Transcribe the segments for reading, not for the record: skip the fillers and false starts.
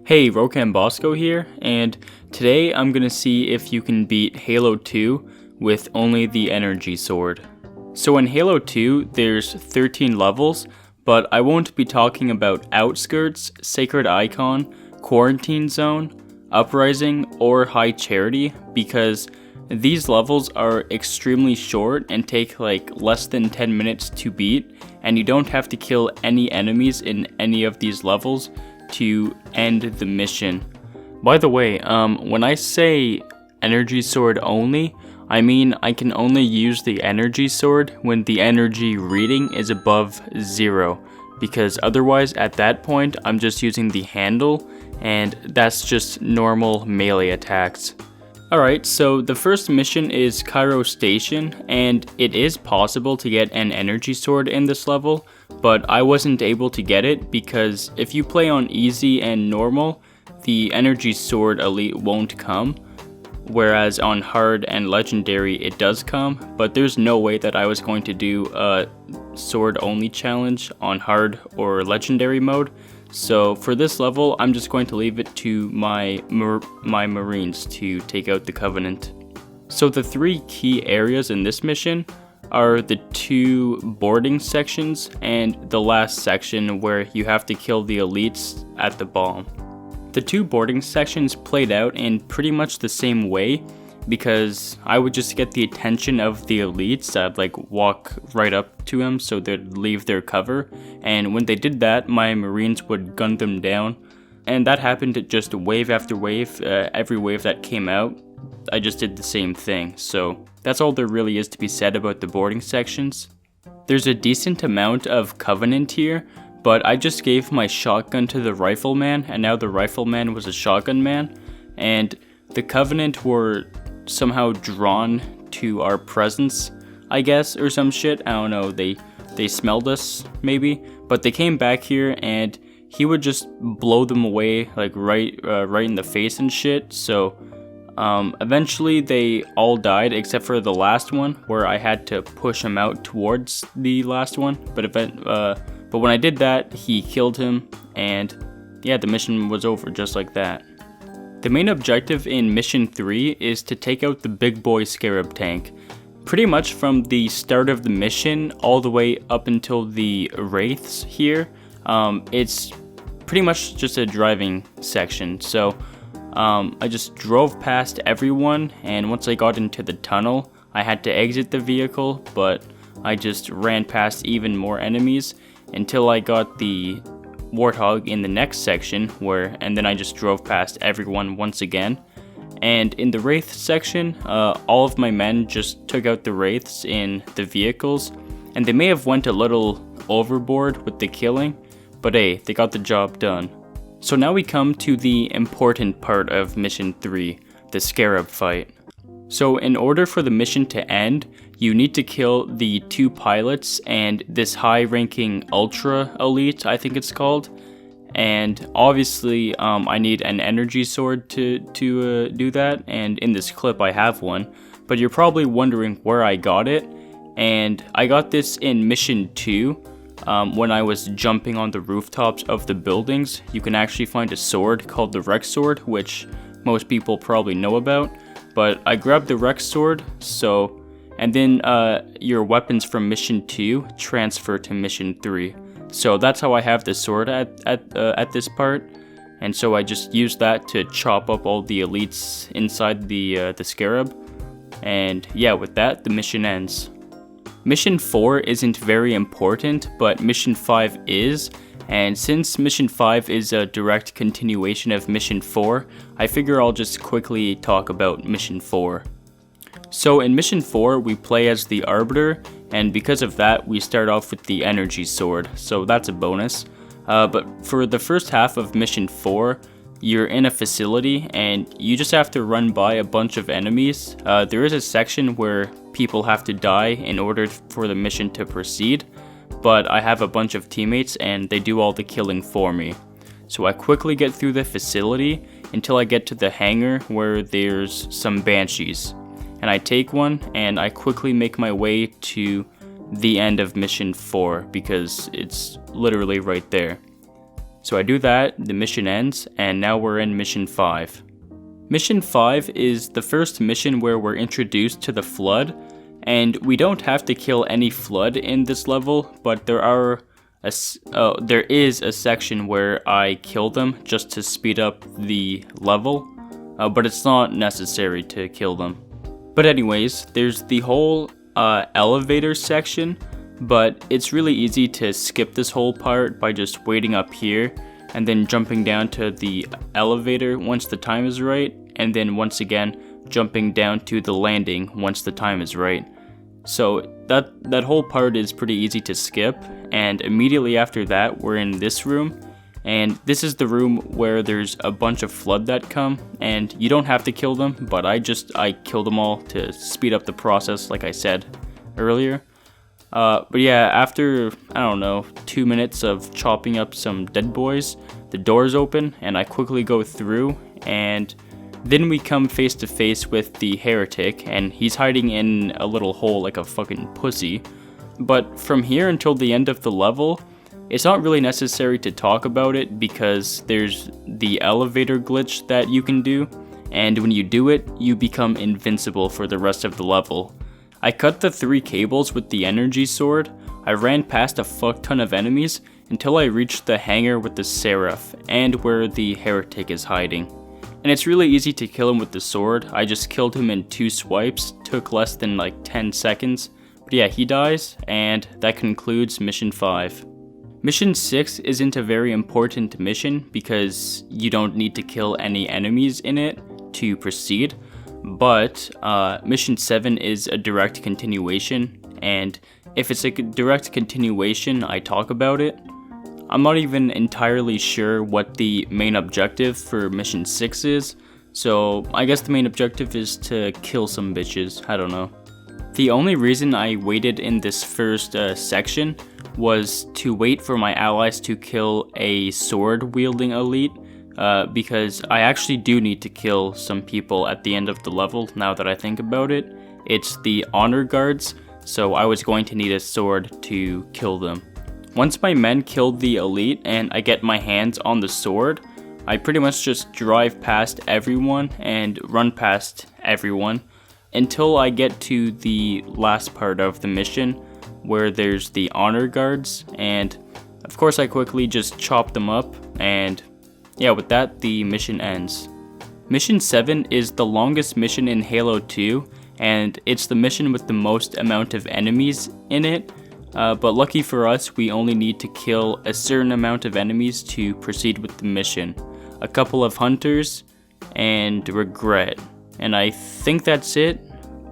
Hey, Rocambasco here, and today I'm gonna see if you can beat Halo 2 with only the energy sword. So in Halo 2, there's 13 levels, but I won't be talking about Outskirts, Sacred Icon, Quarantine Zone, Uprising, or High Charity, because these levels are extremely short and take like less than 10 minutes to beat, and you don't have to kill any enemies in any of these levels to end the mission. By the way, when I say energy sword only, I mean I can only use the energy sword when the energy reading is above 0, because otherwise at that point I'm just using the handle, and that's just normal melee attacks. Alright, so the first mission is Cairo Station, and it is possible to get an energy sword in this level, but I wasn't able to get it because if you play on easy and normal, the energy sword elite won't come, whereas on hard and legendary it does come, but there's no way that I was going to do a sword only challenge on hard or legendary mode. So for this level, I'm just going to leave it to my Marines to take out the Covenant. So the three key areas in this mission are the two boarding sections and the last section where you have to kill the elites at the bomb. The two boarding sections played out in pretty much the same way, because I would just get the attention of the elites. I'd like walk right up to them so they'd leave their cover, and when they did that, my Marines would gun them down, and that happened just wave after wave. Every wave that came out, I just did the same thing. So that's all there really is to be said about the boarding sections. There's a decent amount of Covenant here, but I just gave my shotgun to the rifleman, and now the rifleman was a shotgun man, and the Covenant were somehow drawn to our presence, I guess, or some shit. I don't know, they smelled us maybe, but they came back here and he would just blow them away like right in the face and shit. So eventually they all died except for the last one, where I had to push him out towards the last one, but when I did that, he killed him, and yeah, the mission was over just like that. The main objective in Mission 3 is to take out the big boy Scarab tank. Pretty much from the start of the mission all the way up until the Wraiths here, it's pretty much just a driving section. So I just drove past everyone, and once I got into the tunnel, I had to exit the vehicle, but I just ran past even more enemies until I got the Warthog in the next section, and then I just drove past everyone once again. And in the Wraith section, all of my men just took out the Wraiths in the vehicles, and they may have went a little overboard with the killing, but hey, they got the job done. So now we come to the important part of Mission 3, the Scarab fight. So in order for the mission to end, you need to kill the two pilots and this high-ranking Ultra Elite, I think it's called. And obviously, I need an energy sword to do that, and in this clip I have one. But you're probably wondering where I got it, and I got this in Mission 2. When I was jumping on the rooftops of the buildings. You can actually find a sword called the Rex Sword, which most people probably know about. But I grabbed the Rex Sword, and then your weapons from Mission 2 transfer to Mission 3. So that's how I have the sword at this part, and so I just used that to chop up all the elites inside the Scarab, and yeah, with that, the mission ends. Mission 4 isn't very important, but Mission 5 is, and since Mission 5 is a direct continuation of Mission 4, I figure I'll just quickly talk about Mission 4. So in Mission 4, we play as the Arbiter, and because of that, we start off with the energy sword, so that's a bonus. But for the first half of Mission 4, you're in a facility, and you just have to run by a bunch of enemies. There is a section where people have to die in order for the mission to proceed, but I have a bunch of teammates, and they do all the killing for me. So I quickly get through the facility until I get to the hangar where there's some Banshees. And I take one, and I quickly make my way to the end of Mission 4, because it's literally right there. So I do that, the mission ends, and now we're in mission 5. Mission 5 is the first mission where we're introduced to the Flood, and we don't have to kill any Flood in this level, but there is a section where I kill them just to speed up the level, but it's not necessary to kill them. But anyways, there's the whole elevator section, but it's really easy to skip this whole part by just waiting up here and then jumping down to the elevator once the time is right, and then once again jumping down to the landing once the time is right. So that whole part is pretty easy to skip, and immediately after that we're in this room, and this is the room where there's a bunch of Flood that come, and you don't have to kill them, but I kill them all to speed up the process like I said earlier. But yeah, after, I don't know, 2 minutes of chopping up some dead boys, the doors open and I quickly go through, and then we come face to face with the heretic, and he's hiding in a little hole like a fucking pussy. But from here until the end of the level, it's not really necessary to talk about it because there's the elevator glitch that you can do, and when you do it, you become invincible for the rest of the level. I cut the 3 cables with the energy sword, I ran past a fuck ton of enemies until I reached the hangar with the Seraph and where the heretic is hiding. And it's really easy to kill him with the sword. I just killed him in 2 swipes, took less than like 10 seconds. But yeah, he dies, and that concludes mission 5. Mission 6 isn't a very important mission because you don't need to kill any enemies in it to proceed. But mission 7 is a direct continuation, and if it's a direct continuation, I talk about it. I'm not even entirely sure what the main objective for mission 6 is, so I guess the main objective is to kill some bitches, I don't know. The only reason I waited in this first section was to wait for my allies to kill a sword-wielding elite, because I actually do need to kill some people at the end of the level, now that I think about it. It's the honor guards, so I was going to need a sword to kill them. Once my men killed the elite and I get my hands on the sword, I pretty much just drive past everyone and run past everyone until I get to the last part of the mission where there's the honor guards, and of course I quickly just chop them up, and yeah, with that the mission ends. Mission 7 is the longest mission in Halo 2, and it's the mission with the most amount of enemies in it. But lucky for us, we only need to kill a certain amount of enemies to proceed with the mission. A couple of hunters and regret. And I think that's it,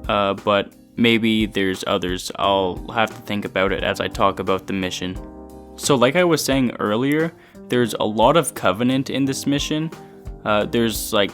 but maybe there's others. I'll have to think about it as I talk about the mission. So like I was saying earlier, there's a lot of Covenant in this mission. There's like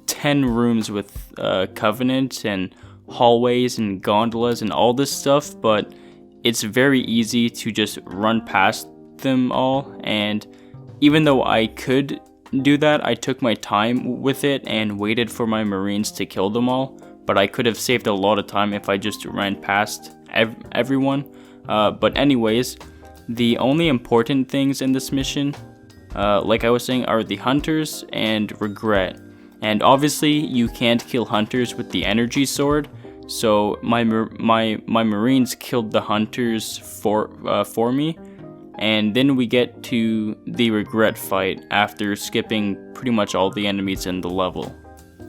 10 rooms with Covenant and hallways and gondolas and all this stuff, but it's very easy to just run past them all, and even though I could do that, I took my time with it and waited for my Marines to kill them all, but I could have saved a lot of time if I just ran past everyone. But anyways, the only important things in this mission, like I was saying, are the hunters and regret. And obviously you can't kill hunters with the energy sword, so my Marines killed the hunters for me, and then we get to the regret fight after skipping pretty much all the enemies in the level.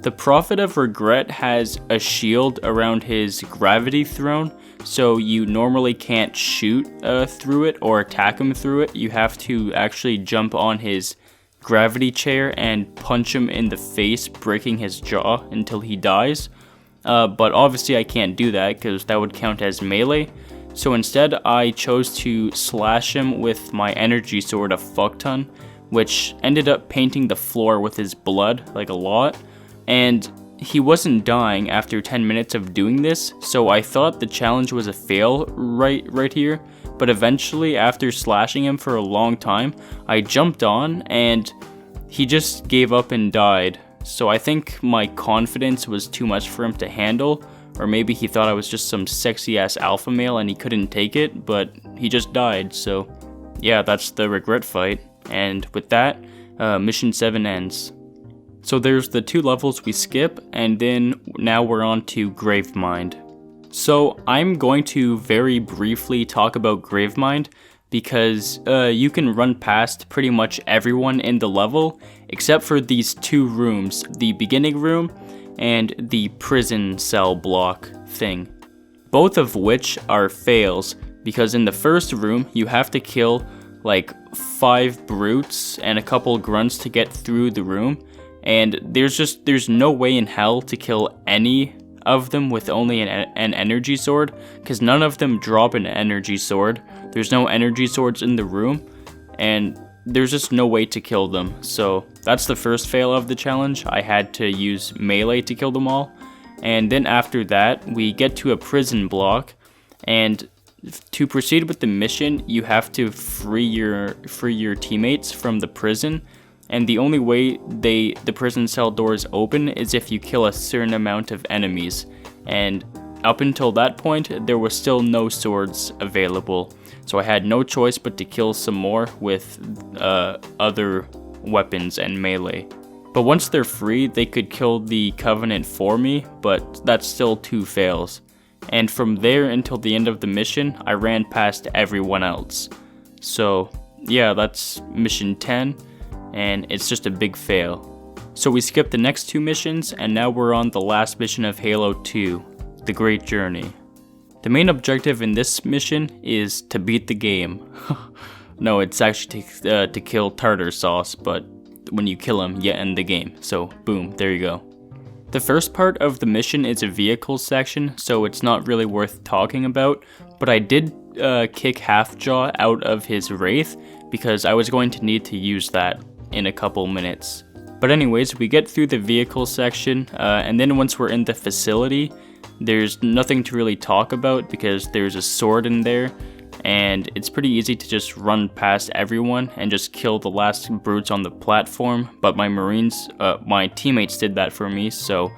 The Prophet of Regret has a shield around his gravity throne, so you normally can't shoot through it or attack him through it. You have to actually jump on his gravity chair and punch him in the face, breaking his jaw until he dies. But obviously I can't do that because that would count as melee. So instead I chose to slash him with my energy sword a fuck ton, which ended up painting the floor with his blood like a lot. And he wasn't dying after 10 minutes of doing this, so I thought the challenge was a fail right here. But eventually, after slashing him for a long time, I jumped on and he just gave up and died. So I think my confidence was too much for him to handle, or maybe he thought I was just some sexy ass alpha male and he couldn't take it, but he just died. So yeah, that's the regret fight. and with that, mission 7 ends. So there's the 2 levels we skip, and then now we're on to Gravemind. So I'm going to very briefly talk about Gravemind because you can run past pretty much everyone in the level except for these 2 rooms, the beginning room and the prison cell block thing. Both of which are fails because in the first room you have to kill like 5 brutes and a couple grunts to get through the room, and there's no way in hell to kill any of them with only an energy sword, because none of them drop an energy sword. There's no energy swords in the room, and there's just no way to kill them. So that's the first fail of the challenge. I had to use melee to kill them all. And then after that, we get to a prison block, and to proceed with the mission, you have to free your teammates from the prison. And the only way the prison cell doors open is if you kill a certain amount of enemies. And up until that point, there was still no swords available. So I had no choice but to kill some more with other weapons and melee. But once they're free, they could kill the Covenant for me, but that's still 2 fails. And from there until the end of the mission, I ran past everyone else. So yeah, that's mission 10, and it's just a big fail. So we skipped the next 2 missions, and now we're on the last mission of Halo 2, The Great Journey. The main objective in this mission is to beat the game. No, it's actually to kill tartar sauce, but when you kill him, you end the game. So boom, there you go. The first part of the mission is a vehicle section, so it's not really worth talking about, but I did kick Halfjaw out of his Wraith because I was going to need to use that in a couple minutes. But anyways, we get through the vehicle section, and then once we're in the facility, there's nothing to really talk about because there's a sword in there, and it's pretty easy to just run past everyone and just kill the last brutes on the platform. But my teammates did that for me, so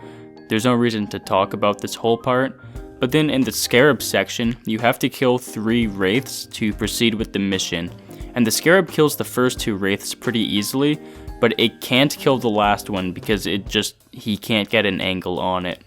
there's no reason to talk about this whole part. But then in the Scarab section, you have to kill 3 wraiths to proceed with the mission. And the Scarab kills the first 2 wraiths pretty easily, but it can't kill the last one because he can't get an angle on it.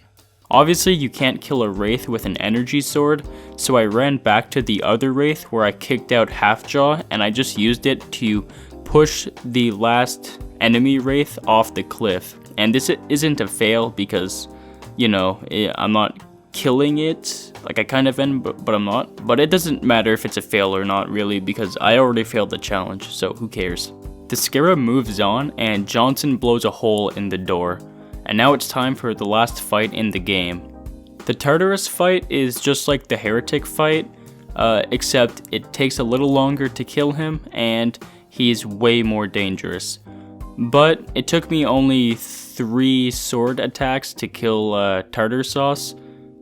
Obviously, you can't kill a wraith with an energy sword, so I ran back to the other wraith where I kicked out Halfjaw, and I just used it to push the last enemy wraith off the cliff. And this isn't a fail because, you know, I'm not killing it, like I kind of am, but I'm not. But it doesn't matter if it's a fail or not really, because I already failed the challenge, so who cares. The Scarab moves on, and Johnson blows a hole in the door. And now it's time for the last fight in the game. The Tartarus fight is just like the heretic fight, except it takes a little longer to kill him, and he's way more dangerous. But it took me only 3 sword attacks to kill Tartar Sauce,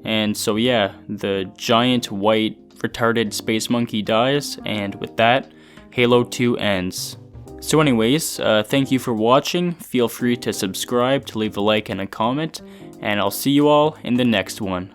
and so yeah, the giant white retarded space monkey dies, and with that, Halo 2 ends. So anyways, thank you for watching. Feel free to subscribe, to leave a like and a comment, and I'll see you all in the next one.